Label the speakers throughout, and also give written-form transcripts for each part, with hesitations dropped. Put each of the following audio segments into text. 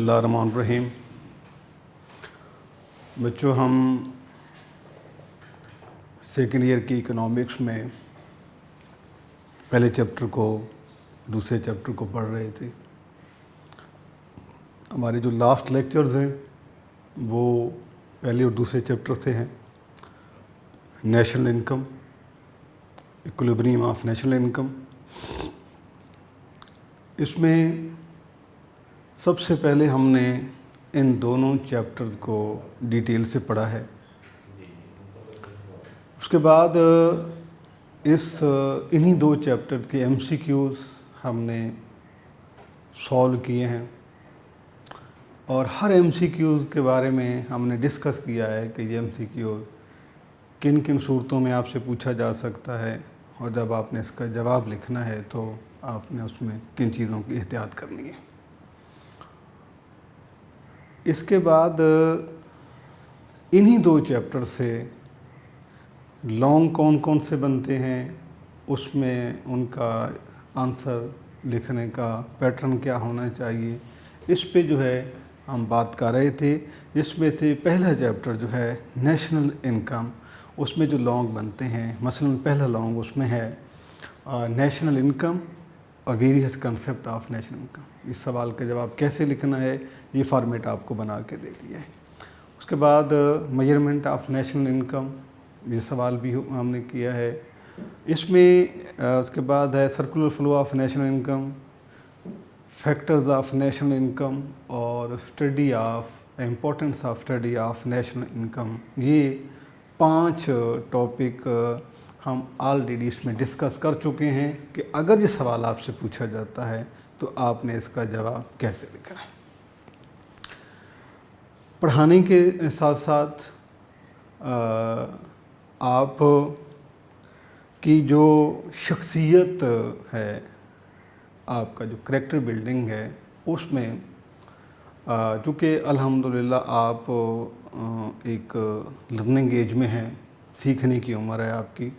Speaker 1: اللہ الرحمن الرحیم۔ بچوں، ہم سیکنڈ ایئر کی اکنامکس میں پہلے چیپٹر کو دوسرے چیپٹر کو پڑھ رہے تھے۔ ہمارے جو لاسٹ لیکچرز ہیں وہ پہلے اور دوسرے چیپٹر سے ہیں۔ National income, equilibrium of national income. اس میں سب سے پہلے ہم نے ان دونوں چیپٹر کو ڈیٹیل سے پڑھا ہے۔ اس کے بعد انہی دو چیپٹر کے ایم سی کیوز ہم نے سالو کیے ہیں، اور ہر ایم سی کیوز کے بارے میں ہم نے ڈسکس کیا ہے کہ یہ ایم سی کیوز کن کن صورتوں میں آپ سے پوچھا جا سکتا ہے، اور جب آپ نے اس کا جواب لکھنا ہے تو آپ نے اس میں کن چیزوں کی احتیاط کرنی ہے۔ اس کے بعد انہی دو چیپٹر سے لانگ کون کون سے بنتے ہیں، اس میں ان کا آنسر لکھنے کا پیٹرن کیا ہونا چاہیے، اس پہ جو ہے ہم بات کر رہے تھے۔ جس میں تھے پہلا چیپٹر جو ہے نیشنل انکم، اس میں جو لانگ بنتے ہیں، مثلا پہلا لانگ اس میں ہے نیشنل انکم اور various concept of national income. اس سوال کا جواب کیسے لکھنا ہے یہ فارمیٹ آپ کو بنا کے دے دیا ہے۔ اس کے بعد میجرمنٹ آف نیشنل انکم، یہ سوال بھی ہم نے کیا ہے۔ اس میں اس کے بعد ہے circular flow of national income, factors of national income, اور study of importance of study of national income. یہ 5 ٹاپک ہم آلریڈی اس میں ڈسکس کر چکے ہیں کہ اگر یہ سوال آپ سے پوچھا جاتا ہے تو آپ نے اس کا جواب کیسے لکھنا ہے۔ پڑھانے کے ساتھ ساتھ آپ کی جو شخصیت ہے، آپ کا جو کریکٹر بلڈنگ ہے، اس میں چونکہ الحمدللہ آپ ایک لرننگ ایج میں ہیں، سیکھنے کی عمر ہے آپ کی،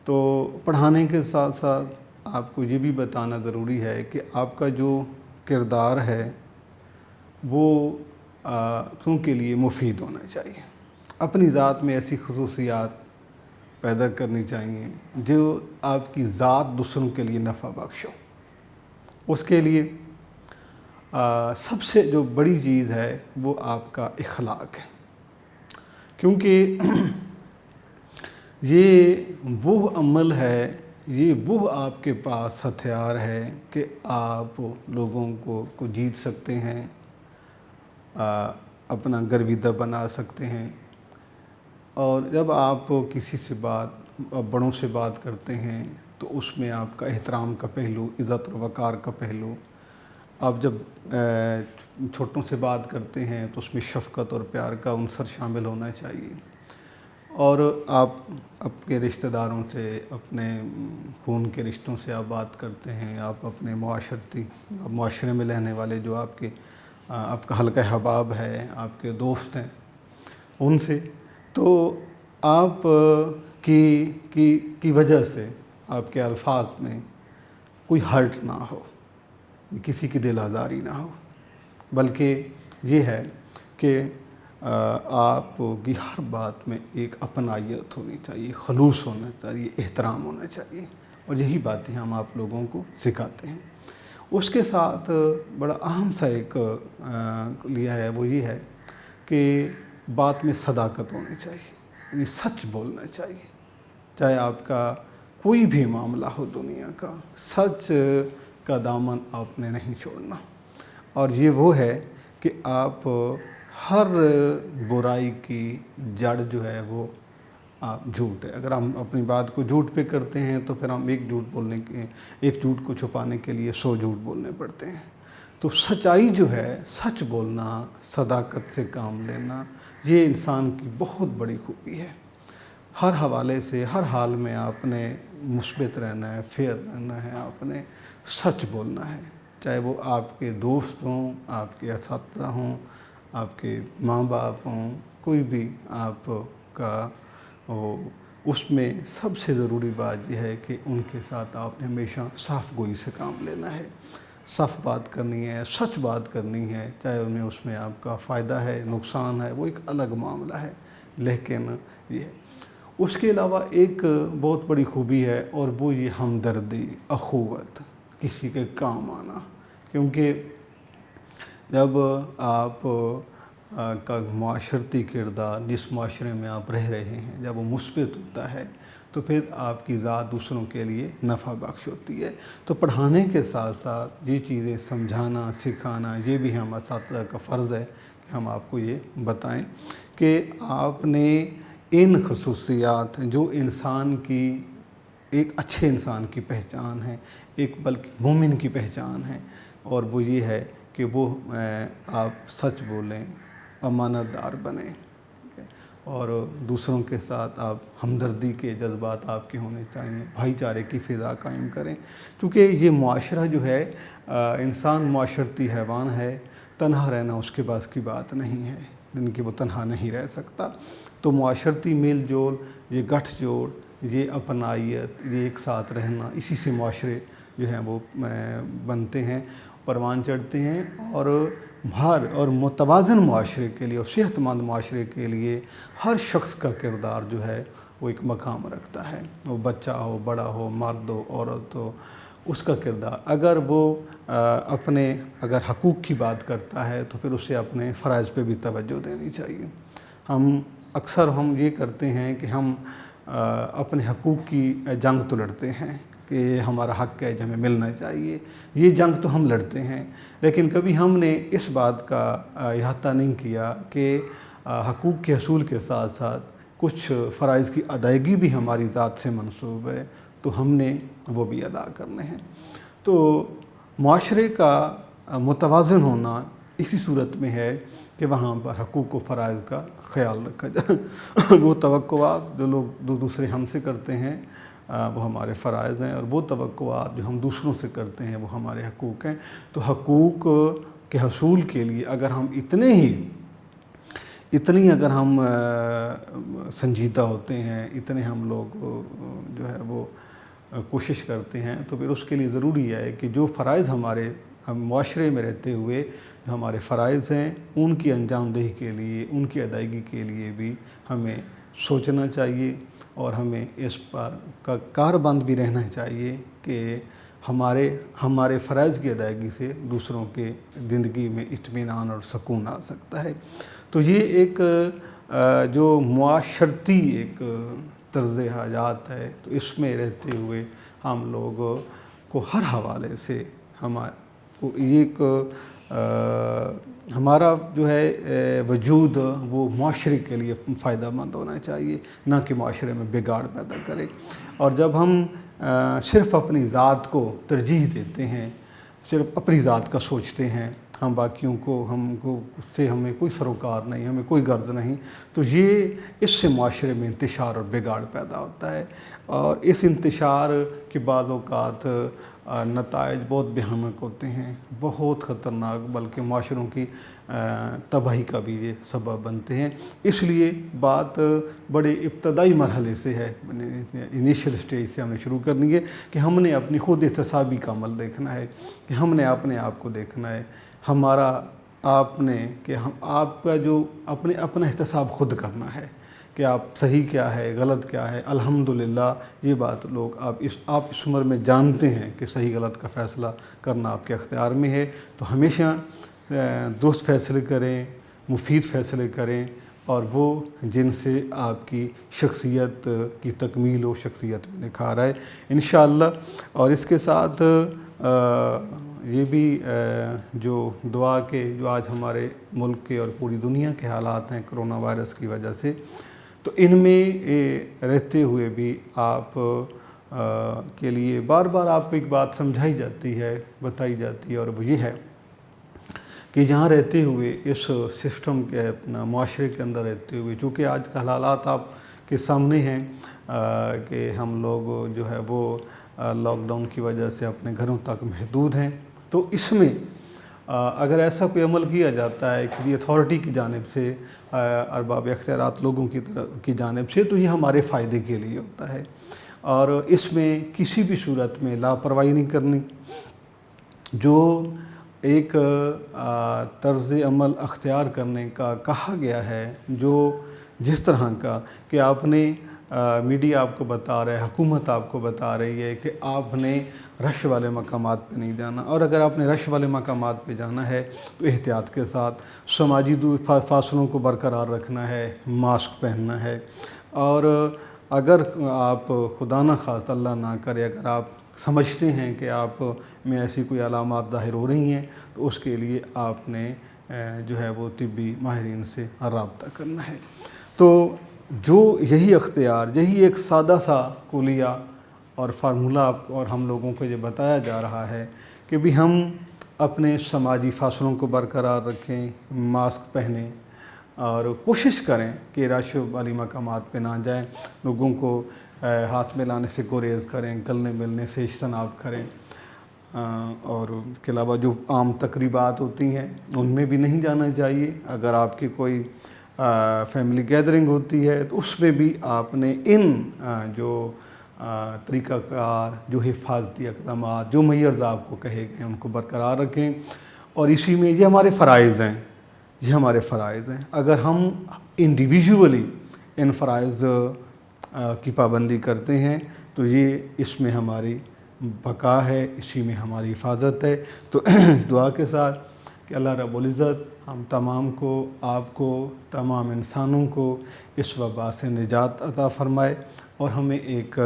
Speaker 1: تو پڑھانے کے ساتھ ساتھ آپ کو یہ بھی بتانا ضروری ہے کہ آپ کا جو کردار ہے وہ دوسروں کے لیے مفید ہونا چاہیے۔ اپنی ذات میں ایسی خصوصیات پیدا کرنی چاہیے جو آپ کی ذات دوسروں کے لیے نفع بخش ہو۔ اس کے لیے سب سے جو بڑی چیز ہے وہ آپ کا اخلاق ہے، کیونکہ یہ وہ عمل ہے، یہ وہ آپ کے پاس ہتھیار ہے کہ آپ لوگوں کو جیت سکتے ہیں، اپنا گرویدہ بنا سکتے ہیں۔ اور جب آپ کسی سے بڑوں سے بات کرتے ہیں تو اس میں آپ کا احترام کا پہلو، عزت و وقار کا پہلو، آپ جب چھوٹوں سے بات کرتے ہیں تو اس میں شفقت اور پیار کا عنصر شامل ہونا چاہیے۔ اور آپ اپنے رشتہ داروں سے، اپنے خون کے رشتوں سے آپ بات کرتے ہیں، آپ اپنے معاشرے میں رہنے والے جو آپ کا حلقہ احباب ہے، آپ کے دوست ہیں، ان سے، تو آپ کی وجہ سے آپ کے الفاظ میں کوئی ہرٹ نہ ہو، کسی کی دل آزاری نہ ہو، بلکہ یہ ہے کہ آپ کی ہر بات میں ایک اپنائیت ہونی چاہیے، خلوص ہونا چاہیے، احترام ہونا چاہیے، اور یہی باتیں ہم آپ لوگوں کو سکھاتے ہیں۔ اس کے ساتھ بڑا اہم سا ایک لیا ہے، وہ یہ ہے کہ بات میں صداقت ہونی چاہیے، یعنی سچ بولنا چاہیے، چاہے آپ کا کوئی بھی معاملہ ہو دنیا کا، سچ کا دامن آپ نے نہیں چھوڑنا۔ اور یہ وہ ہے کہ آپ ہر برائی کی جڑ جو ہے وہ جھوٹ ہے۔ اگر ہم اپنی بات کو جھوٹ پہ کرتے ہیں تو پھر ہم ایک جھوٹ کو چھپانے کے لیے 100 جھوٹ بولنے پڑتے ہیں۔ تو سچائی جو ہے، سچ بولنا، صداقت سے کام لینا، یہ انسان کی بہت بڑی خوبی ہے۔ ہر حوالے سے، ہر حال میں آپ نے مثبت رہنا ہے، فیئر رہنا ہے، آپ نے سچ بولنا ہے، چاہے وہ آپ کے دوست ہوں، آپ کے اساتذہ ہوں، آپ کے ماں باپ ہوں، کوئی بھی آپ کا ہو۔ اس میں سب سے ضروری بات یہ ہے کہ ان کے ساتھ آپ نے ہمیشہ صاف گوئی سے کام لینا ہے۔ صف بات کرنی ہے، سچ بات کرنی ہے، چاہے اس میں آپ کا فائدہ ہے نقصان ہے وہ ایک الگ معاملہ ہے، لیکن یہ اس کے علاوہ ایک بہت بڑی خوبی ہے اور وہ یہ ہمدردی، اخوت، کسی کے کام آنا. کیونکہ جب آپ کا معاشرتی کردار جس معاشرے میں آپ رہ رہے ہیں جب وہ مثبت ہوتا ہے تو پھر آپ کی ذات دوسروں کے لیے نفع بخش ہوتی ہے. تو پڑھانے کے ساتھ ساتھ یہ چیزیں سمجھانا سکھانا یہ بھی ہم اساتذہ کا فرض ہے کہ ہم آپ کو یہ بتائیں کہ آپ نے ان خصوصیات جو انسان کی ایک اچھے انسان کی پہچان ہے، ایک بلکہ مومن کی پہچان ہے، اور وہ یہ ہے کہ وہ آپ سچ بولیں، امانت دار بنیں، اور دوسروں کے ساتھ آپ ہمدردی کے جذبات آپ کے ہونے چاہیے، بھائی چارے کی فضا قائم کریں. کیونکہ یہ معاشرہ جو ہے انسان معاشرتی حیوان ہے، تنہا رہنا اس کے پاس کی بات نہیں ہے، جن کی وہ تنہا نہیں رہ سکتا. تو معاشرتی میل جول، یہ گٹھ جوڑ، یہ اپنائیت، یہ ایک ساتھ رہنا، اسی سے معاشرے جو ہیں وہ بنتے ہیں، پروان چڑھتے ہیں. اور متوازن معاشرے کے لیے اور صحت مند معاشرے کے لیے ہر شخص کا کردار جو ہے وہ ایک مقام رکھتا ہے. وہ بچہ ہو، بڑا ہو، مرد ہو، عورت ہو، اس کا کردار اگر وہ اگر حقوق کی بات کرتا ہے تو پھر اسے اپنے فرائض پہ بھی توجہ دینی چاہیے. اکثر ہم یہ کرتے ہیں کہ ہم اپنے حقوق کی جنگ تو لڑتے ہیں کہ یہ ہمارا حق ہے جو ہمیں ملنا چاہیے، یہ جنگ تو ہم لڑتے ہیں، لیکن کبھی ہم نے اس بات کا احاطہ نہیں کیا کہ حقوق کے حصول کے ساتھ ساتھ کچھ فرائض کی ادائیگی بھی ہماری ذات سے منسوب ہے، تو ہم نے وہ بھی ادا کرنے ہیں. تو معاشرے کا متوازن ہونا اسی صورت میں ہے کہ وہاں پر حقوق و فرائض کا خیال رکھا جائے. وہ توقعات جو لوگ دوسرے ہم سے کرتے ہیں وہ ہمارے فرائض ہیں، اور وہ توقعات جو ہم دوسروں سے کرتے ہیں وہ ہمارے حقوق ہیں. تو حقوق کے حصول کے لیے اگر ہم اتنی اگر ہم سنجیدہ ہوتے ہیں، اتنے ہم لوگ جو ہے وہ کوشش کرتے ہیں، تو پھر اس کے لیے ضروری ہے کہ جو فرائض ہمارے معاشرے میں رہتے ہوئے جو ہمارے فرائض ہیں ان کی انجام دہی کے لیے، ان کی ادائیگی کے لیے بھی ہمیں سوچنا چاہیے، اور ہمیں اس پر کاربند بھی رہنا چاہیے کہ ہمارے فرائض کی ادائیگی سے دوسروں کے زندگی میں اطمینان اور سکون آ سکتا ہے. تو یہ ایک جو معاشرتی ایک طرز حیات ہے، تو اس میں رہتے ہوئے ہم لوگ کو ہر حوالے سے ہمارا جو ہے وجود وہ معاشرے کے لیے فائدہ مند ہونا چاہیے، نہ کہ معاشرے میں بگاڑ پیدا کرے. اور جب ہم صرف اپنی ذات کو ترجیح دیتے ہیں، صرف اپنی ذات کا سوچتے ہیں، ہم باقیوں کو سے ہمیں کوئی سروکار نہیں، ہمیں کوئی غرض نہیں، تو اس سے معاشرے میں انتشار اور بگاڑ پیدا ہوتا ہے. اور اس انتشار کے بعض اوقات نتائج بہت بھیانک ہوتے ہیں، بہت خطرناک، بلکہ معاشروں کی تباہی کا بھی یہ سبب بنتے ہیں. اس لیے بات بڑے ابتدائی مرحلے سے ہے، انیشل سٹیج سے ہم نے شروع کرنی ہے کہ ہم نے اپنی خود احتسابی کا عمل دیکھنا ہے، کہ ہم نے اپنے آپ کو دیکھنا ہے، آپ کا جو اپنا احتساب خود کرنا ہے کہ آپ صحیح کیا ہے، غلط کیا ہے. الحمدللہ یہ بات لوگ آپ اس عمر میں جانتے ہیں کہ صحیح غلط کا فیصلہ کرنا آپ کے اختیار میں ہے. تو ہمیشہ درست فیصلے کریں، مفید فیصلے کریں، اور وہ جن سے آپ کی شخصیت کی تکمیل و شخصیت میں نکھار آئے انشاءاللہ. اور اس کے ساتھ یہ بھی جو دعا کے جو آج ہمارے ملک کے اور پوری دنیا کے حالات ہیں کرونا وائرس کی وجہ سے، تو ان میں رہتے ہوئے بھی آپ کے لیے بار بار آپ کو ایک بات سمجھائی جاتی ہے، بتائی جاتی ہے، اور وہ یہ ہے کہ یہاں رہتے ہوئے اس سسٹم کے اپنا معاشرے کے اندر رہتے ہوئے، چونکہ آج کا حالات آپ کے سامنے ہیں کہ ہم لوگ جو ہے وہ لاک ڈاؤن کی وجہ سے اپنے گھروں تک محدود ہیں. تو اس میں اگر ایسا کوئی عمل کیا جاتا ہے کہ اتھارٹی کی جانب سے، ارباب اختیارات لوگوں کی جانب سے، تو یہ ہمارے فائدے کے لیے ہوتا ہے. اور اس میں کسی بھی صورت میں لاپرواہی نہیں کرنی، جو ایک طرز عمل اختیار کرنے کا کہا گیا ہے، جو جس طرح کا کہ آپ نے میڈیا آپ کو بتا رہا ہے، حکومت آپ کو بتا رہی ہے کہ آپ نے رش والے مقامات پہ نہیں جانا، اور اگر آپ نے رش والے مقامات پہ جانا ہے تو احتیاط کے ساتھ سماجی فاصلوں کو برقرار رکھنا ہے، ماسک پہننا ہے، اور اگر آپ خدا نہ خواستہ اللہ نہ کرے اگر آپ سمجھتے ہیں کہ آپ میں ایسی کوئی علامات ظاہر ہو رہی ہیں تو اس کے لیے آپ نے جو ہے وہ طبی ماہرین سے رابطہ کرنا ہے۔ تو جو یہی اختیار، یہی ایک سادہ سا کلیہ اور فارمولہ اور ہم لوگوں کو یہ بتایا جا رہا ہے کہ بھی ہم اپنے سماجی فاصلوں کو برقرار رکھیں، ماسک پہنیں، اور کوشش کریں کہ رش والی مقامات پہ نہ جائیں، لوگوں کو ہاتھ ملانے سے گریز کریں، گلنے ملنے سے اجتناب کریں، اور اس کے علاوہ جو عام تقریبات ہوتی ہیں ان میں بھی نہیں جانا چاہیے۔ اگر آپ کی کوئی فیملی گیدرنگ ہوتی ہے تو اس میں بھی آپ نے ان جو طریقہ کار، جو حفاظتی اقدامات، جو میئرز آپ کو کہے گئے ان کو برقرار رکھیں، اور اسی میں یہ ہمارے فرائض ہیں، یہ ہمارے فرائض ہیں۔ اگر ہم انڈیویژولی ان فرائض کی پابندی کرتے ہیں تو یہ اس میں ہماری بقا ہے، اسی میں ہماری حفاظت ہے۔ تو اس دعا کے ساتھ کہ اللہ رب العزت ہم تمام کو، آپ کو، تمام انسانوں کو اس وبا سے نجات عطا فرمائے، اور ہمیں ایک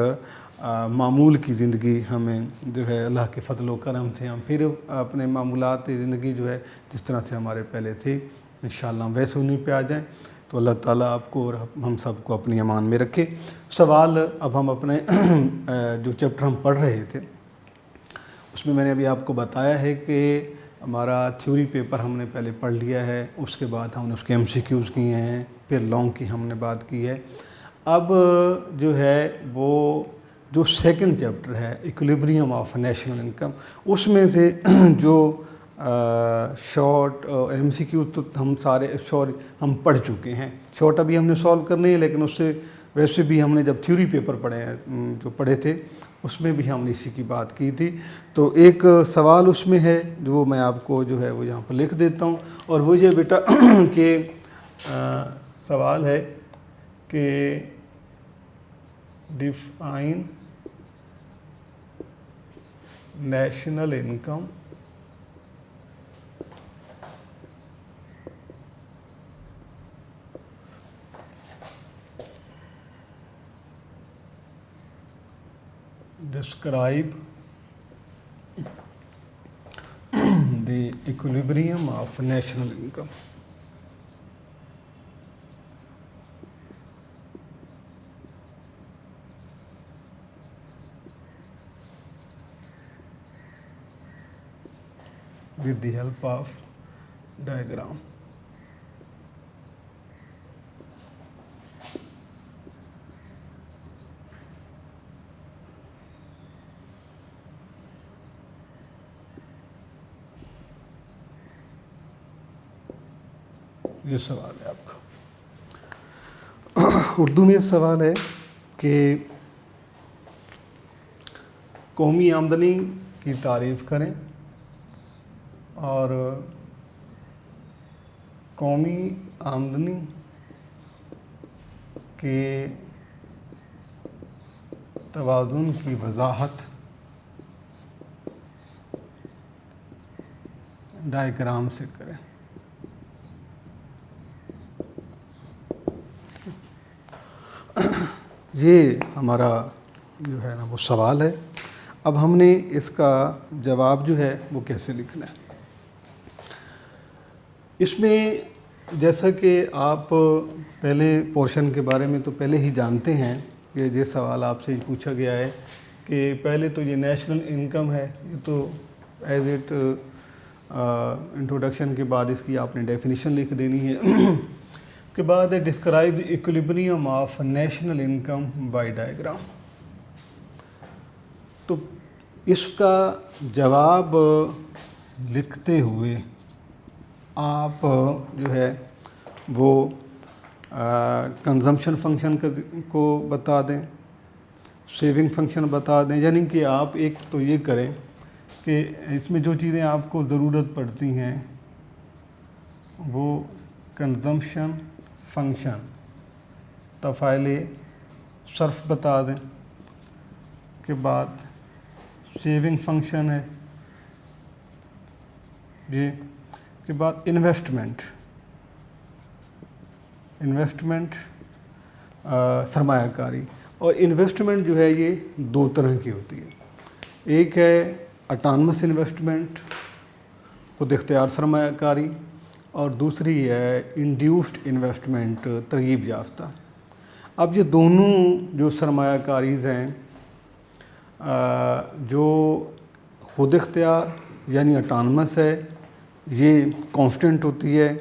Speaker 1: معمول کی زندگی، ہمیں جو ہے اللہ کے فضل و کرم سے ہم پھر اپنے معمولات زندگی جو ہے جس طرح سے ہمارے پہلے تھی انشاءاللہ ہم ویسے انہیں پہ آ جائیں۔ تو اللہ تعالیٰ آپ کو اور ہم سب کو اپنی امان میں رکھے۔ سوال اب ہم اپنے جو چیپٹر ہم پڑھ رہے تھے اس میں نے ابھی آپ کو بتایا ہے کہ ہمارا تھیوری پیپر ہم نے پہلے پڑھ لیا ہے، اس کے بعد ہم نے اس کے MCQs کیے ہیں، پھر لانگ کی ہم نے بات کی ہے۔ اب جو ہے وہ جو سیکنڈ چیپٹر ہے ایکولیبریم آف نیشنل انکم، اس میں سے جو شارٹ MCQ تو ہم سارے ہم پڑھ چکے ہیں، شارٹ ابھی ہم نے سالو کرنے ہیں، لیکن اس سے ویسے بھی ہم نے جب تھیوری پیپر پڑھے تھے اس میں بھی ہم نے اسی کی بات کی تھی۔ تو ایک سوال اس میں ہے جو میں آپ کو جو ہے وہ یہاں پر لکھ دیتا ہوں، اور وہ یہ بیٹا کہ سوال ہے کہ define national income describe the equilibrium of national income۔ with the help of diagram۔ یہ سوال ہے آپ کا۔ اردو میں سوال ہے کہ قومی آمدنی کی تعریف کریں اور قومی آمدنی کے توازن کی وضاحت ڈائیگرام سے کریں۔ یہ ہمارا جو ہے نا وہ سوال ہے۔ اب ہم نے اس کا جواب جو ہے وہ کیسے لکھنا ہے؟ اس میں جیسا کہ آپ پہلے پورشن کے بارے میں تو پہلے ہی جانتے ہیں کہ یہ سوال آپ سے پوچھا گیا ہے کہ پہلے تو یہ نیشنل انکم ہے، یہ تو ایز اٹ انٹروڈکشن کے بعد اس کی آپ نے ڈیفینیشن لکھ دینی ہے۔ کے بعد describe the equilibrium of national income by diagram. تو اس کا جواب لکھتے ہوئے آپ جو ہے وہ کنزمپشن فنکشن کو بتا دیں، سیونگ فنکشن بتا دیں، یعنی کہ آپ ایک تو یہ کریں کہ اس میں جو چیزیں آپ کو ضرورت پڑتی ہیں وہ کنزمپشن فنکشن تفعیل صرف بتا دیں، کے بعد سیونگ فنکشن ہے جی، کے بعد انویسٹمنٹ سرمایہ کاری. اور انویسٹمنٹ جو ہے یہ دو طرح کی ہوتی ہے. ایک ہے اٹانمس انویسٹمنٹ خود اختیار سرمایہ کاری، اور دوسری ہے انڈیوسڈ انویسٹمنٹ ترغیب یافتہ. اب یہ دونوں جو سرمایہ کاریز ہیں جو خود اختیار یعنی اٹانمس ہے، یہ کانسٹنٹ ہوتی ہے،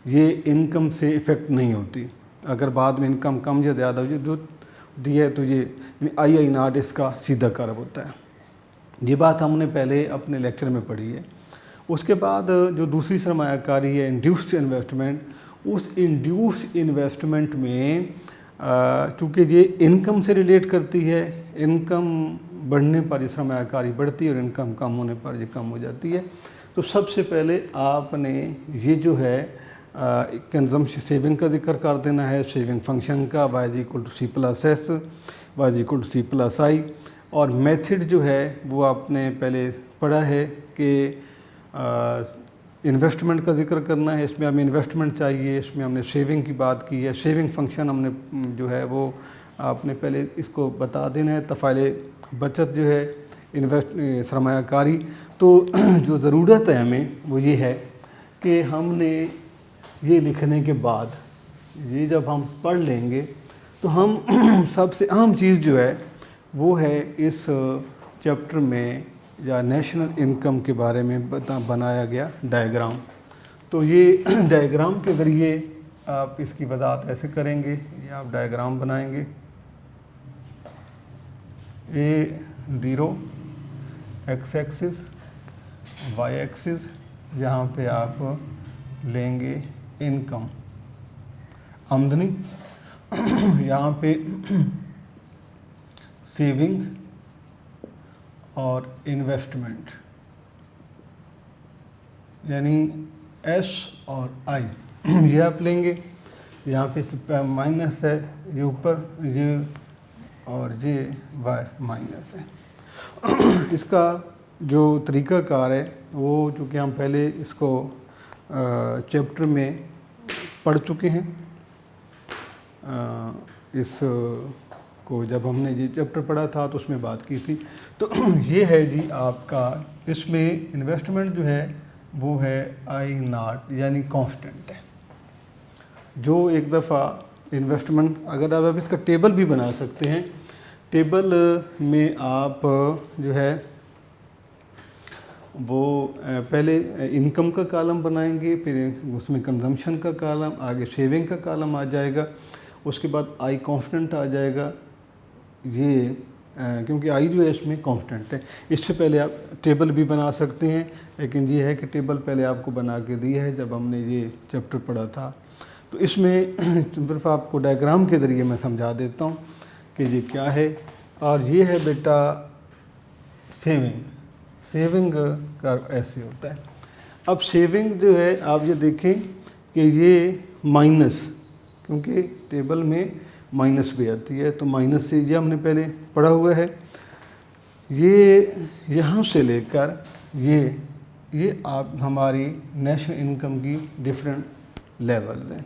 Speaker 1: یہ انکم سے افیکٹ نہیں ہوتی. اگر بعد میں انکم کم یا زیادہ جو دی ہے تو یہ آئی ناٹ اس کا سیدھا کرو ہوتا ہے. یہ بات ہم نے پہلے اپنے لیکچر میں پڑھی ہے. اس کے بعد جو دوسری سرمایہ کاری ہے انڈیوسڈ انویسٹمنٹ، اس انڈیوسڈ انویسٹمنٹ میں چونکہ یہ انکم سے ریلیٹ کرتی ہے، انکم بڑھنے پر یہ سرمایہ کاری بڑھتی ہے اور انکم کم ہونے پر یہ کم ہو جاتی ہے. تو سب سے پہلے آپ نے یہ جو ہے کنزمپشن سیونگ کا ذکر کر دینا ہے، سیونگ فنکشن کا y=c+s y=c+i. اور میتھڈ جو ہے وہ آپ نے پہلے پڑھا ہے کہ انویسٹمنٹ کا ذکر کرنا ہے. اس میں ہمیں انویسٹمنٹ چاہیے، اس میں ہم نے سیونگ کی بات کی ہے. سیونگ فنکشن ہم نے جو ہے وہ آپ نے پہلے اس کو بتا دینا ہے، تفعیل بچت جو ہے سرمایہ کاری. تو جو ضرورت ہے ہمیں وہ یہ ہے کہ ہم نے یہ لکھنے کے بعد یہ جب ہم پڑھ لیں گے تو ہم سب سے اہم چیز جو ہے وہ ہے اس چیپٹر میں یا نیشنل انکم کے بارے میں بنایا گیا ڈائیگرام. تو یہ ڈائیگرام کے ذریعے آپ اس کی وضاحت ایسے کریں گے. یہ آپ ڈائیگرام بنائیں گے، A0 x Axis, Y Axis, یہاں پہ آپ لیں گے انکم آمدنی، یہاں پہ سیونگ اور انویسٹمنٹ یعنی ایس اور آئی یہ آپ لیں گے. یہاں پہ مائنس ہے، یہ اوپر یہ اور یہ وائی مائنس ہے. اس کا جو طریقہ کار ہے وہ چونکہ ہم پہلے اس کو چیپٹر میں پڑھ چکے ہیں، اس کو جب ہم نے یہ چیپٹر پڑھا تھا تو اس میں بات کی تھی. تو یہ ہے جی آپ کا، اس میں انویسٹمنٹ جو ہے وہ ہے I0 یعنی کانسٹنٹ ہے. جو ایک دفعہ انویسٹمنٹ اگر آپ اس کا ٹیبل بھی بنا سکتے ہیں، ٹیبل میں آپ جو ہے وہ پہلے انکم کا کالم بنائیں گے، پھر اس میں کنزمپشن کا کالم، آگے سیونگ کا کالم آ جائے گا، اس کے بعد آئی کانسٹنٹ آ جائے گا. یہ کیونکہ آئی جو ہے اس میں کانسٹنٹ ہے. اس سے پہلے آپ ٹیبل بھی بنا سکتے ہیں، لیکن یہ ہے کہ ٹیبل پہلے آپ کو بنا کے دی ہے جب ہم نے یہ چیپٹر پڑھا تھا. تو اس میں صرف آپ کو ڈائیگرام کے ذریعے میں سمجھا دیتا ہوں کہ یہ کیا ہے. اور یہ ہے بیٹا سیونگ کا ایسے ہوتا ہے. اب سیونگ جو ہے آپ یہ دیکھیں کہ یہ مائنس، کیونکہ ٹیبل میں مائنس بھی آتی ہے تو مائنس سے یہ ہم نے پہلے پڑھا ہوا ہے. یہ یہاں سے لے کر یہ آپ ہماری نیشنل انکم کی ڈفرینٹ لیولز ہیں.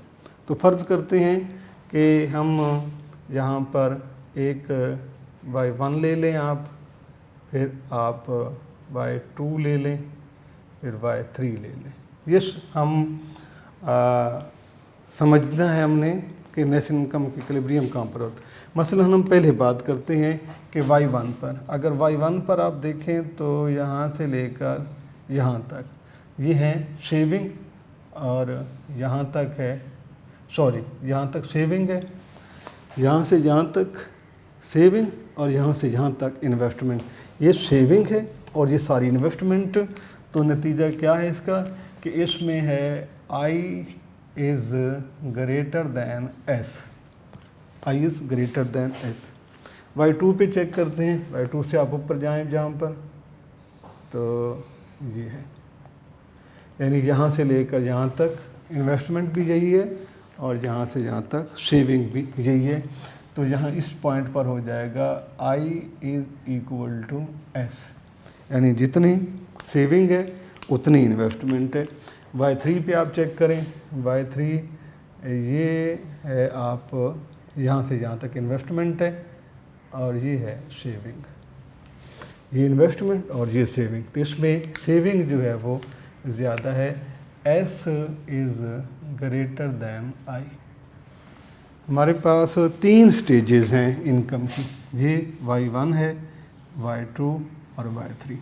Speaker 1: تو فرض کرتے ہیں کہ ہم یہاں پر ایک Y1 لے لیں آپ، پھر آپ Y2 لے لیں، پھر Y3 لے لیں. یہ ہم سمجھنا ہے ہم نے کہ نیشنل انکم کی ایکویلبریم کہاں پر ہوتا ہے. مثلا ہم پہلے بات کرتے ہیں کہ Y1 پر، اگر Y1 پر آپ دیکھیں تو یہاں سے لے کر یہاں تک یہ ہیں سیونگ، اور یہاں تک ہے یہاں تک سیونگ ہے، یہاں سے یہاں تک سیونگ، اور یہاں سے یہاں تک انویسٹمنٹ. یہ سیونگ ہے اور یہ ساری انویسٹمنٹ. تو نتیجہ کیا ہے اس کا کہ اس میں ہے I is greater than S. I is greater than S. Y2 پہ چیک کرتے ہیں، Y2 سے آپ اوپر جائیں جہاں پر تو یہ ہے، یعنی یہاں سے لے کر یہاں تک انویسٹمنٹ بھی یہی ہے اور یہاں سے یہاں تک سیونگ بھی یہی ہے. تو یہاں اس پوائنٹ پر ہو جائے گا I = S، یعنی جتنی سیونگ ہے اتنی انویسٹمنٹ ہے. Y3 پہ آپ چیک کریں، Y3 یہ ہے آپ یہاں سے یہاں تک انویسٹمنٹ ہے اور یہ ہے سیونگ. یہ انویسٹمنٹ اور یہ سیونگ، تو اس میں سیونگ جو ہے وہ زیادہ ہے. S is greater than I. ہمارے پاس 3 سٹیجز ہیں انکم کی، یہ Y1 ہے، Y2 اور Y3.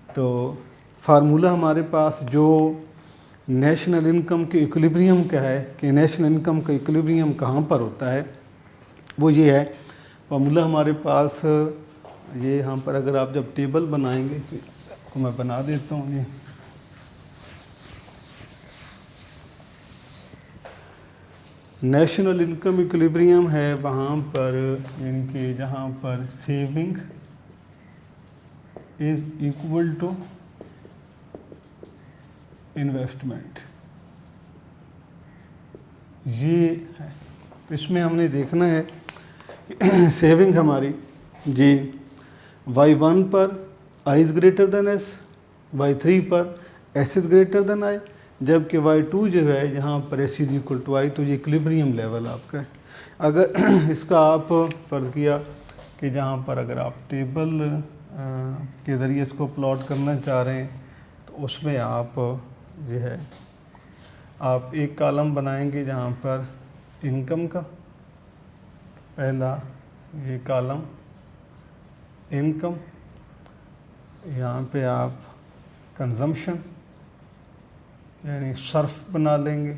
Speaker 1: تو فارمولہ ہمارے پاس جو نیشنل انکم کے ایکولیبریم کا ہے کہ نیشنل انکم کا ایکولیبریم کہاں پر ہوتا ہے، وہ یہ ہے. فارمولہ ہمارے پاس یہ یہاں پر اگر آپ جب ٹیبل بنائیں گے تو میں بنا دیتا ہوں. یہ نیشنل انکم ایکولیبریم ہے وہاں پر، یعنی کہ جہاں پر saving is equal to investment, یہ ہے. تو اس میں ہم نے دیکھنا ہے سیونگ ہماری جی Y1 per I is greater than S، Y3 per S is greater than I، جبکہ Y2 جو ہے یہاں پر S is equal to I. تو یہ ایکولیبریم لیول آپ کا ہے. اگر اس کا آپ فرض کیا کہ جہاں پر اگر آپ ٹیبل کے ذریعے اس کو پلاٹ کرنا چاہ رہے ہیں تو اس میں آپ جو ہے آپ ایک کالم بنائیں گے جہاں پر انکم کا، پہلا یہ کالم انکم، یہاں پہ آپ کنزمپشن یعنی صرف بنا لیں گے،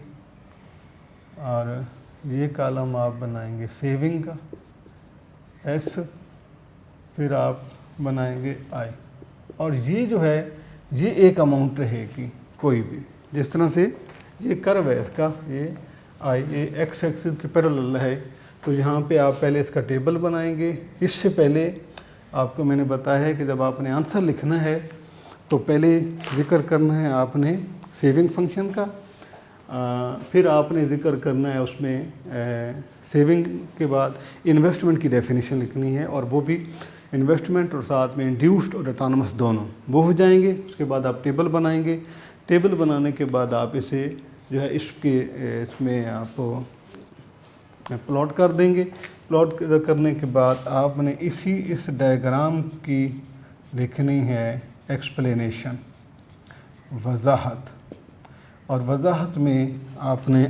Speaker 1: اور یہ کالم آپ بنائیں گے سیونگ کا ایس، پھر آپ بنائیں گے آئی. اور یہ جو ہے یہ ایک اماؤنٹ رہے گی کوئی بھی، جس طرح سے یہ کرو ہے اس کا، یہ آئی یہ ایکس ایکسس کے پیرالل ہے. تو یہاں پہ آپ پہلے اس کا ٹیبل بنائیں گے. اس سے پہلے آپ کو میں نے بتایا ہے کہ جب آپ نے آنسر لکھنا ہے تو پہلے ذکر کرنا ہے آپ نے سیونگ فنکشن کا، پھر آپ نے ذکر کرنا ہے اس میں سیونگ کے بعد انویسٹمنٹ کی ڈیفینیشن لکھنی ہے، اور وہ بھی انویسٹمنٹ اور ساتھ میں انڈیوسڈ اور اٹانومس دونوں وہ ہو جائیں گے. اس کے بعد آپ ٹیبل بنائیں گے. ٹیبل بنانے کے بعد آپ اسے جو ہے اس میں آپ پلاٹ کر دیں گے. پلاٹ کرنے کے بعد آپ نے اس ڈائیگرام کی لکھنی ہے ایکسپلینیشن، وضاحت. اور وضاحت میں آپ نے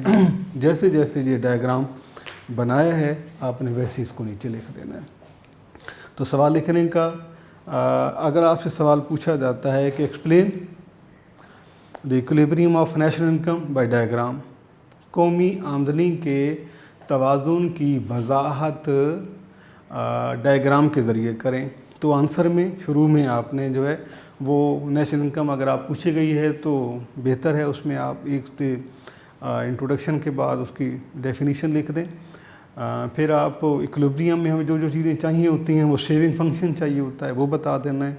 Speaker 1: جیسے جیسے یہ ڈائیگرام بنایا ہے آپ نے ویسے اس کو نیچے لکھ دینا ہے. تو سوال لکھنے کا اگر آپ سے سوال پوچھا جاتا ہے کہ explain the equilibrium of national income by diagram, قومی آمدنی کے توازن کی وضاحت ڈائیگرام کے ذریعے کریں. تو آنسر میں شروع میں آپ نے جو ہے وہ نیشنل انکم اگر آپ پوچھی گئی ہے تو بہتر ہے اس میں آپ ایک انٹروڈکشن کے بعد اس کی ڈیفینیشن لکھ دیں. پھر آپ ایکولیبریم میں ہمیں جو جو چیزیں چاہیے ہوتی ہیں، وہ سیونگ فنکشن چاہیے ہوتا ہے وہ بتا دینا ہے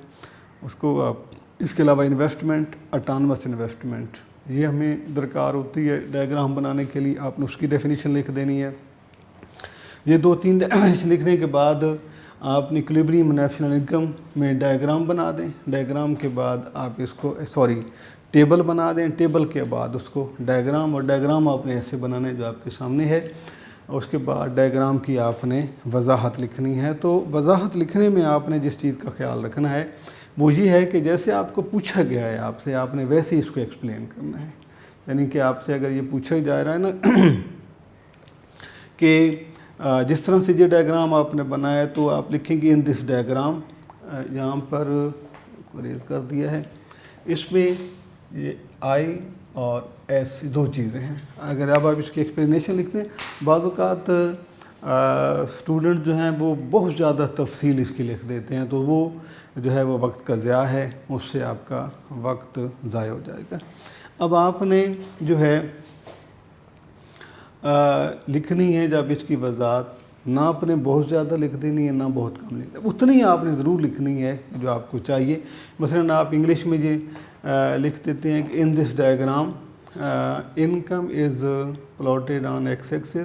Speaker 1: اس کو. آپ اس کے علاوہ انویسٹمنٹ، اٹانومس انویسٹمنٹ یہ ہمیں درکار ہوتی ہے ڈائیگرام بنانے کے لیے، آپ نے اس کی ڈیفینیشن لکھ دینی ہے. یہ 2-3 ڈیفینیشن لکھنے کے بعد آپ نے ایکولیبریم نیشنل انکم میں ڈائیگرام بنا دیں. ڈائیگرام کے بعد آپ اس کو ٹیبل بنا دیں. ٹیبل کے بعد اس کو ڈائیگرام، اور ڈائیگرام آپ نے ایسے بنانا ہے جو آپ کے سامنے ہے. اس کے بعد ڈائیگرام کی آپ نے وضاحت لکھنی ہے. تو وضاحت لکھنے میں آپ نے جس چیز کا خیال رکھنا ہے وہ یہ ہے کہ جیسے آپ کو پوچھا گیا ہے آپ سے، آپ نے ویسے ہی اس کو ایکسپلین کرنا ہے. یعنی کہ آپ سے اگر یہ پوچھا جا رہا ہے نا کہ جس طرح سے یہ ڈائیگرام آپ نے بنایا تو آپ لکھیں گے ان دس ڈائیگرام، یہاں پر ریز کر دیا ہے، اس میں یہ آئی اور ایس 2 چیزیں ہیں. اگر آپ اس کی ایکسپلینیشن لکھتے ہیں، بعض اوقات اسٹوڈنٹ جو ہیں وہ بہت زیادہ تفصیل اس کی لکھ دیتے ہیں، تو وہ جو ہے وہ وقت کا ضیاع ہے، اس سے آپ کا وقت ضائع ہو جائے گا. اب آپ نے جو ہے لکھنی ہے جب اس کی وضاحت نہ آپ نے بہت زیادہ لکھ دینی ہے نہ بہت کم لکھ دینی، اتنی آپ نے ضرور لکھنی ہے جو آپ کو چاہیے. مثلاً آپ انگلش میں یہ لکھ دیتے ہیں کہ in this diagram income is plotted on X axis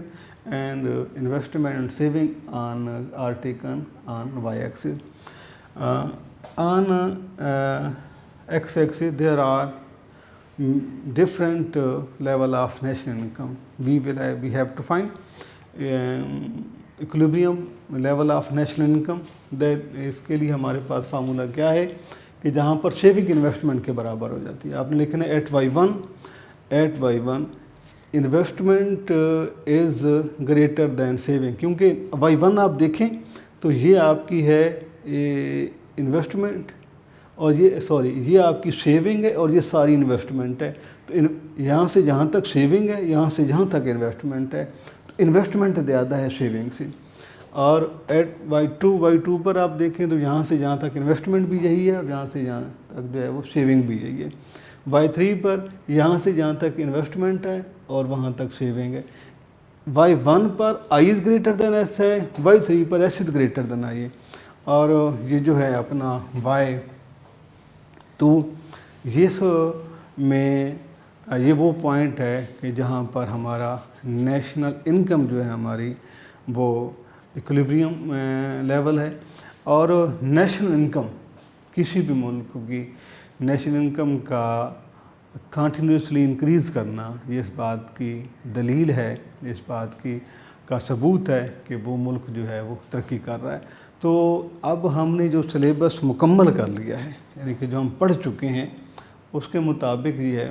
Speaker 1: and investment and saving are taken on Y axis. On X axis there are different level of national income. We have to find equilibrium level of national income. اس کے لیے ہمارے پاس formula کیا ہے کہ جہاں پر saving investment کے برابر ہو جاتی ہے. آپ نے لکھنا ہے at Y one investment is greater than saving, کیونکہ وائی ون آپ دیکھیں تو یہ آپ کی ہے انویسٹمنٹ اور یہ آپ کی سیونگ ہے اور یہ ساری انویسٹمنٹ ہے. تو یہاں سے جہاں تک سیونگ ہے یہاں سے جہاں تک انویسٹمنٹ ہے، تو انویسٹمنٹ زیادہ ہے سیونگ سے. اور ایٹ وائی ٹو پر آپ دیکھیں تو یہاں سے جہاں تک انویسٹمنٹ بھی یہی ہے اور یہاں سے جہاں تک جو ہے وہ سیونگ بھی یہی ہے. وائی تھری پر یہاں سے جہاں تک انویسٹمنٹ ہے اور وہاں تک سیونگ ہے. وائی ون پر I is greater than S ہے، وائی تھری پر S is greater than I ہے. اور یہ جو ہے اپنا وائی تو اس میں یہ وہ پوائنٹ ہے کہ جہاں پر ہمارا نیشنل انکم جو ہے ہماری وہ ایکولیبریم لیول ہے. اور نیشنل انکم کسی بھی ملک کی نیشنل انکم کا کنٹینیوسلی انکریز کرنا یہ اس بات کی دلیل ہے، اس بات کی کا ثبوت ہے کہ وہ ملک جو ہے وہ ترقی کر رہا ہے. تو اب ہم نے جو سلیبس مکمل کر لیا ہے، یعنی کہ جو ہم پڑھ چکے ہیں، اس کے مطابق یہ ہے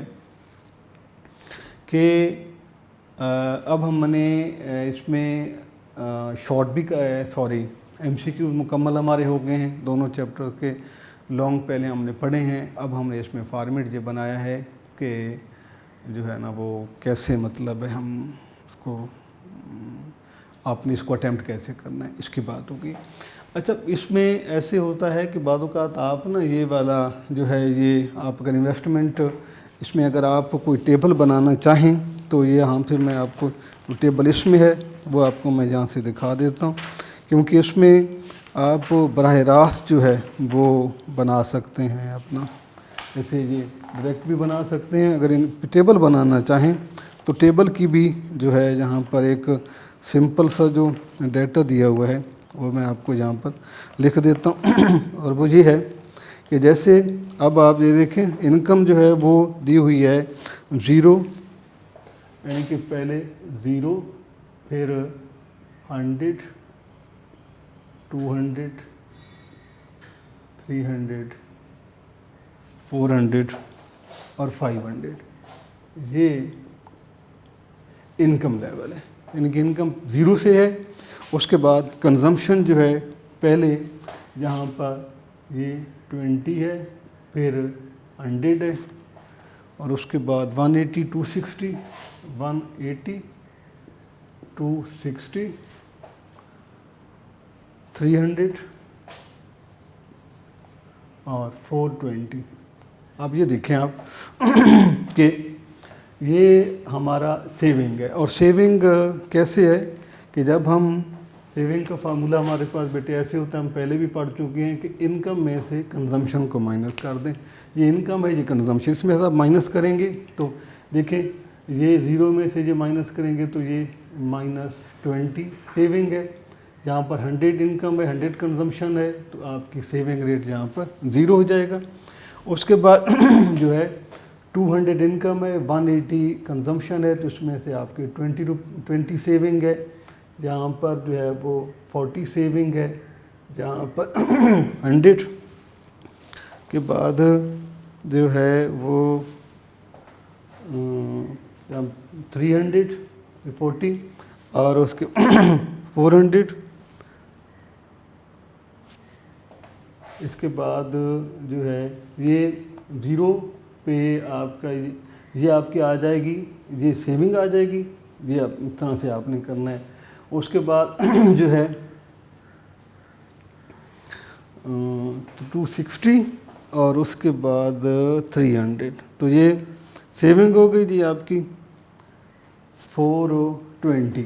Speaker 1: کہ اب ہم نے اس میں شارٹ بھی ایم سی کیو مکمل ہمارے ہو گئے ہیں دونوں چیپٹر کے. لانگ پہلے ہم نے پڑھے ہیں. اب ہم نے اس میں فارمیٹ یہ بنایا ہے کہ جو ہے نا وہ کیسے مطلب ہے ہم اس کو آپ نے اس کو اٹیمپٹ کیسے کرنا ہے، اس کی بات ہوگی. اچھا، اس میں ایسے ہوتا ہے کہ بعض اوقات آپ نا یہ والا جو ہے یہ آپ اگر انویسٹمنٹ اس میں اگر آپ کوئی ٹیبل بنانا چاہیں تو یہ یہاں پہ میں آپ کو ٹیبل اس میں ہے وہ آپ کو میں یہاں سے دکھا دیتا ہوں، کیونکہ اس میں آپ براہ راست جو ہے وہ بنا سکتے ہیں اپنا، جیسے یہ ڈائریکٹ بھی بنا سکتے ہیں. اگر ٹیبل بنانا چاہیں تو ٹیبل کی بھی جو ہے یہاں پر ایک سمپل سا جو ڈیٹا دیا ہوا ہے وہ میں آپ کو یہاں پر لکھ دیتا ہوں. اور وہ یہ ہے کہ جیسے اب آپ یہ دیکھیں انکم جو ہے وہ دی ہوئی ہے 0، یعنی کہ پہلے 0 پھر 100 200 300 400 اور 500. یہ انکم لیول ہے، یعنی کہ انکم 0 سے ہے. اس کے بعد کنزمپشن جو ہے پہلے یہاں پر یہ 20 ہے، پھر 100 ہے، اور اس کے بعد 180 260 180 260 300 اور 420. اب یہ دیکھیں آپ کہ یہ ہمارا سیونگ ہے. اور سیونگ کیسے ہے کہ جب ہم سیونگ کا فارمولہ ہمارے پاس بیٹے ایسے ہوتا ہے، ہم پہلے بھی پڑھ چکے ہیں کہ انکم میں سے کنزمپشن کو مائنس کر دیں. یہ انکم ہے، یہ کنزمپشن، اس میں سے آپ مائنس کریں گے تو دیکھیں یہ 0 میں سے یہ مائنس کریں گے تو یہ -20 سیونگ ہے. جہاں پر 100 انکم ہے 100 کنزمپشن ہے تو آپ کی سیونگ ریٹ یہاں پر 0 ہو جائے گا. اس کے بعد جو ہے 200 انکم ہے 180 کنزمپشن ہے تو اس میں سے آپ کے 20 سیونگ ہے. جہاں پر جو ہے وہ 40 سیونگ ہے. جہاں پر 100 کے بعد جو ہے وہ 300 40 اور اس کے 400. اس کے بعد جو ہے یہ 0 پہ آپ کا یہ آپ کی آ جائے گی، یہ سیونگ آ جائے گی. یہ اس طرح سے آپ نے کرنا ہے. اس کے بعد جو ہے 260 اور اس کے بعد 300. تو یہ سیونگ ہو گئی جی آپ کی 420.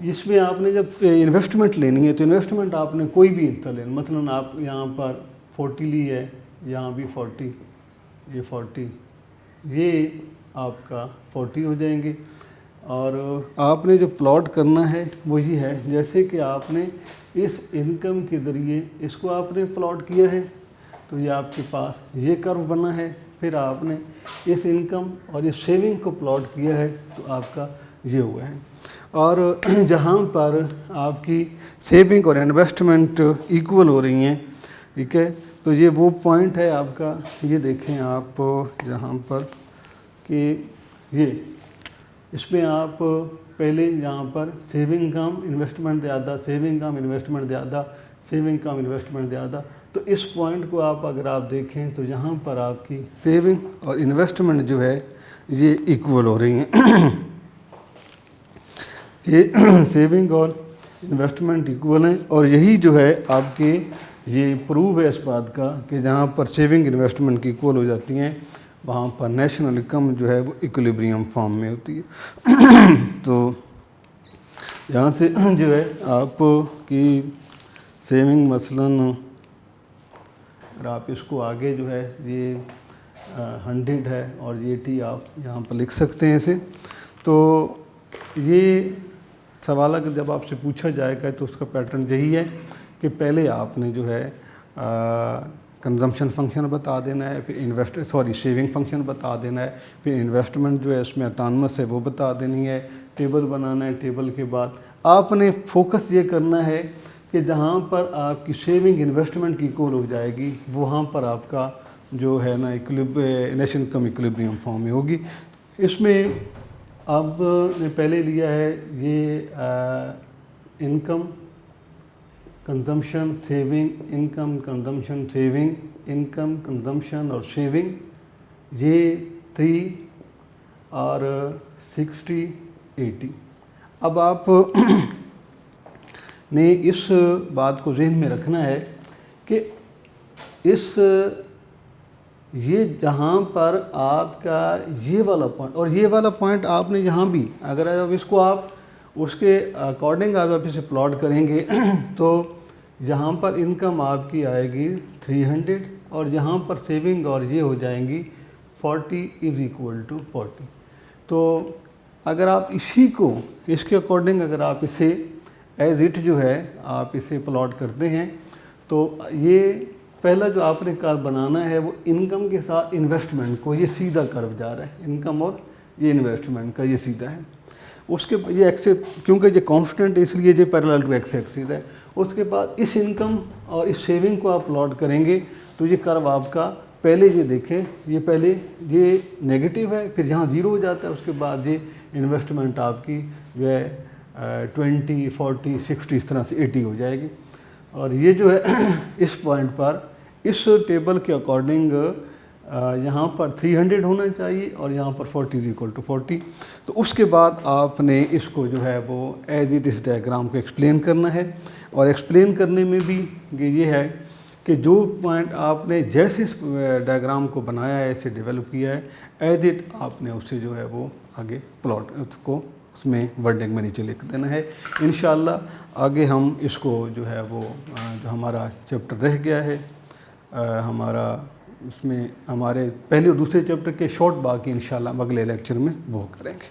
Speaker 1: اس میں آپ نے جب انویسٹمنٹ لینی ہے تو انویسٹمنٹ آپ نے کوئی بھی حصہ لینا، مثلاً آپ یہاں پر 40 لی ہے، یہاں بھی 40، یہ 40، یہ آپ کا 40 ہو جائیں گے۔ اور آپ نے جو پلاٹ کرنا ہے وہ یہ ہے، جیسے کہ آپ نے اس انکم کے ذریعے اس کو آپ نے پلاٹ کیا ہے تو یہ آپ کے پاس یہ کرو بنا ہے، پھر آپ نے اس انکم اور اس سیونگ کو پلاٹ کیا ہے تو آپ کا یہ ہوا ہے۔ اور جہاں پر آپ کی سیونگ اور انویسٹمنٹ ایکول ہو رہی ہیں، ٹھیک ہے، تو یہ وہ پوائنٹ ہے آپ کا، یہ دیکھیں آپ جہاں پر کہ یہ اس میں آپ پہلے یہاں پر سیونگ کم انویسٹمنٹ زیادہ، سیونگ کم انویسٹمنٹ زیادہ، سیونگ کم انویسٹمنٹ زیادہ، تو اس پوائنٹ کو آپ اگر آپ دیکھیں تو یہاں پر آپ کی سیونگ اور انویسٹمنٹ جو ہے یہ ایکول ہو رہی ہیں۔ یہ سیونگ اور انویسٹمنٹ ایکول ہیں، اور یہی جو ہے آپ کے یہ پروو ہے اس بات کا کہ جہاں پر سیونگ انویسٹمنٹ کی ایکول ہو جاتی ہیں وہاں پر نیشنل انکم جو ہے وہ ایکولیبریم فارم میں ہوتی ہے۔ تو یہاں سے جو ہے آپ کی سیونگ مثلاً اگر آپ اس کو آگے جو ہے یہ 100 ہے اور یہ ٹی آپ یہاں پر لکھ سکتے ہیں اسے۔ تو یہ سوال اگر جب آپ سے پوچھا جائے گا تو اس کا پیٹرن یہی ہے کہ پہلے آپ نے جو ہے کنزمپشن فنکشن بتا دینا ہے، پھر سیونگ فنکشن بتا دینا ہے، پھر انویسٹمنٹ جو ہے اس میں اٹانمس ہے وہ بتا دینی ہے، ٹیبل بنانا ہے، ٹیبل کے بعد آپ نے فوکس یہ کرنا ہے کہ جہاں پر آپ کی سیونگ انویسٹمنٹ کی ایکول ہو جائے گی وہاں پر آپ کا جو ہے نا نیشنل انکم ایکولیبریم فارم میں ہوگی۔ اس میں اب نے پہلے لیا ہے یہ income consumption saving, income consumption saving, income consumption اور سیونگ، یہ 3 اور 60 80۔ اب آپ نے اس بات کو ذہن میں رکھنا ہے کہ یہ جہاں پر آپ کا یہ والا پوائنٹ اور یہ والا پوائنٹ آپ نے یہاں بھی اگر اب اس کو آپ اس کے اکارڈنگ آپ اسے پلاٹ کریں گے تو یہاں پر انکم آپ کی آئے گی 300 اور یہاں پر سیونگ اور یہ ہو جائیں گی 40 = 40۔ تو اگر آپ اسی کو اس کے اکارڈنگ اگر آپ اسے ایز اٹ جو ہے آپ اسے پلاٹ کرتے ہیں تو یہ پہلا جو آپ نے کرو بنانا ہے وہ انکم کے ساتھ انویسٹمنٹ کو، یہ سیدھا کرو جا رہا ہے، انکم اور یہ انویسٹمنٹ کا یہ سیدھا ہے۔ اس کے یہ ایکس کیونکہ یہ کانسٹنٹ ہے اس لیے یہ پیرالل ٹو ایکس ایکسس ہے۔ اس کے بعد اس انکم اور اس سیونگ کو آپ پلاٹ کریں گے تو یہ کرو آپ کا پہلے یہ دیکھیں یہ پہلے یہ نیگیٹو ہے، پھر یہاں 0 ہو جاتا ہے، اس کے بعد یہ انویسٹمنٹ آپ کی جو ہے 20 40 60 اس طرح سے 80 ہو جائے گی۔ اور یہ جو ہے اس پوائنٹ پر اس ٹیبل کے اکارڈنگ یہاں پر 300 ہونا چاہیے اور یہاں پر 40 = 40۔ تو اس کے بعد آپ نے اس کو جو ہے وہ ایز اٹ اس ڈائیگرام کو ایکسپلین کرنا ہے، اور ایکسپلین کرنے میں بھی یہ ہے کہ جو پوائنٹ آپ نے جیسے اس ڈائیگرام کو بنایا ہے، اسے ڈیولپ کیا ہے، ایز اٹ آپ نے اسے جو ہے وہ آگے پلاٹ اس کو اس میں ورڈنگ میں نیچے لکھ دینا ہے۔ انشاءاللہ آگے ہم اس کو جو ہے وہ جو ہمارا چیپٹر رہ گیا ہے ہمارا اس میں ہمارے پہلے اور دوسرے چیپٹر کے شارٹ باقی انشاءاللہ ہم اگلے لیکچر میں وہ کریں گے۔